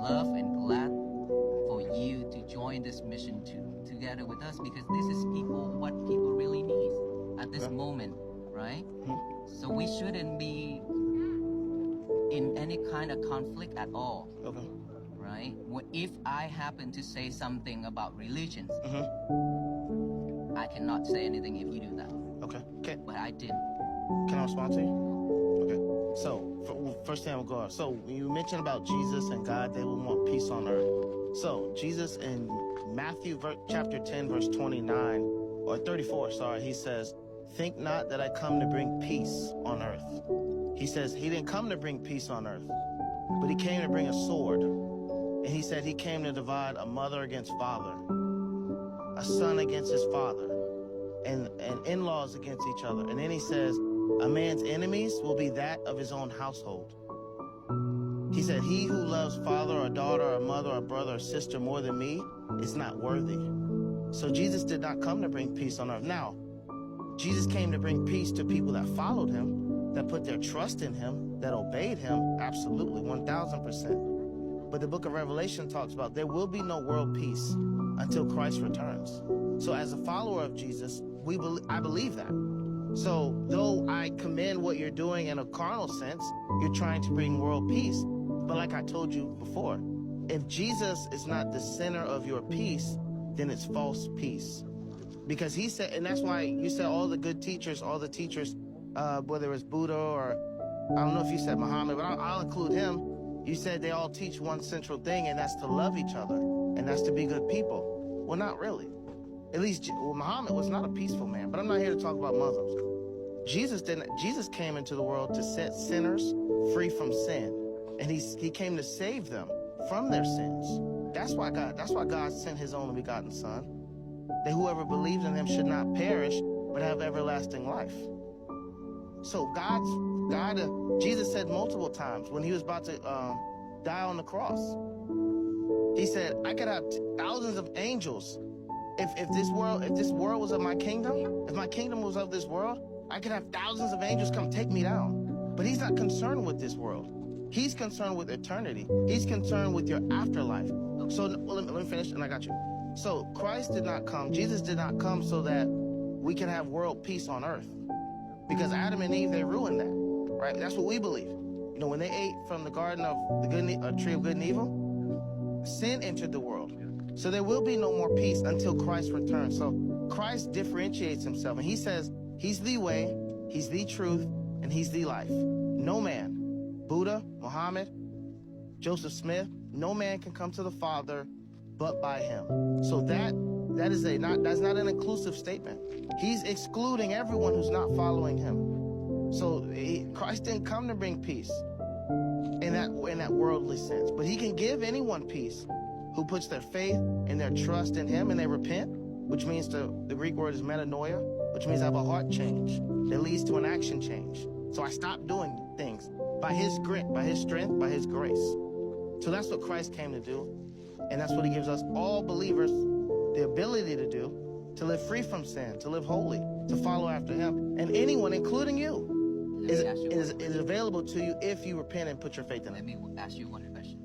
love and glad for you to join this mission together with us, because this is what people really need at this moment, right? So we shouldn't be in any kind of conflict at all, right? If I happen to say something about religions, I cannot say anything if you do that. Okay. But I did. Can I respond to you? Okay. So, first thing I will go off. So, when you mentioned about Jesus and God, they will want peace on earth. So, Jesus in Matthew chapter 10, verse 29, or 34, sorry, he says, "Think not that I come to bring peace on earth." He says he didn't come to bring peace on earth, but he came to bring a sword. And he said he came to divide a mother against father, a son against his father, and in-laws against each other. And then he says, a man's enemies will be that of his own household. He said, he who loves father or daughter or mother or brother or sister more than me is not worthy. So Jesus did not come to bring peace on earth. Now, Jesus came to bring peace to people that followed him, that put their trust in him, that obeyed him, absolutely, 1,000%. But the book of Revelation talks about there will be no world peace until Christ returns. So as a follower of Jesus, I believe that. So though I commend what you're doing in a carnal sense, you're trying to bring world peace. But like I told you before, if Jesus is not the center of your peace, then it's false peace. Because he said, and that's why you said all the good teachers, all the teachers, whether it's Buddha or, I don't know if you said Muhammad, but I'll include him. You said they all teach one central thing, and that's to love each other, and that's to be good people. Well, not really. At least Muhammad was not a peaceful man, but I'm not here to talk about Muslims. Jesus came into the world to set sinners free from sin, and he came to save them from their sins. That's why God sent his only begotten Son, that whoever believes in him should not perish, but have everlasting life. So Jesus said multiple times when he was about to die on the cross, he said, I could have thousands of angels. If this world was of my kingdom, if my kingdom was of this world, I could have thousands of angels come take me down. But he's not concerned with this world. He's concerned with eternity. He's concerned with your afterlife. So let me finish and I got you. So Christ did not come, Jesus did not come so that we can have world peace on earth. Because Adam and Eve, they ruined that, right? That's what we believe. You know, when they ate from the garden of the tree of good and evil, sin entered the world. So there will be no more peace until Christ returns. So Christ differentiates himself, and he says he's the way, he's the truth, and he's the life. No man, Buddha, Muhammad, Joseph Smith, no man can come to the Father but by him. So that's not an inclusive statement. He's excluding everyone who's not following him. So Christ didn't come to bring peace in that worldly sense, but he can give anyone peace who puts their faith and their trust in him and they repent, which means the Greek word is metanoia, which means I have a heart change that leads to an action change. So I stop doing things by his grit, by his strength, by his grace. So that's what Christ came to do. And that's what he gives us, all believers, the ability to do, to live free from sin, to live holy, to follow after him. And anyone, including you, is available to you if you repent and put your faith in him. Let me ask you one question.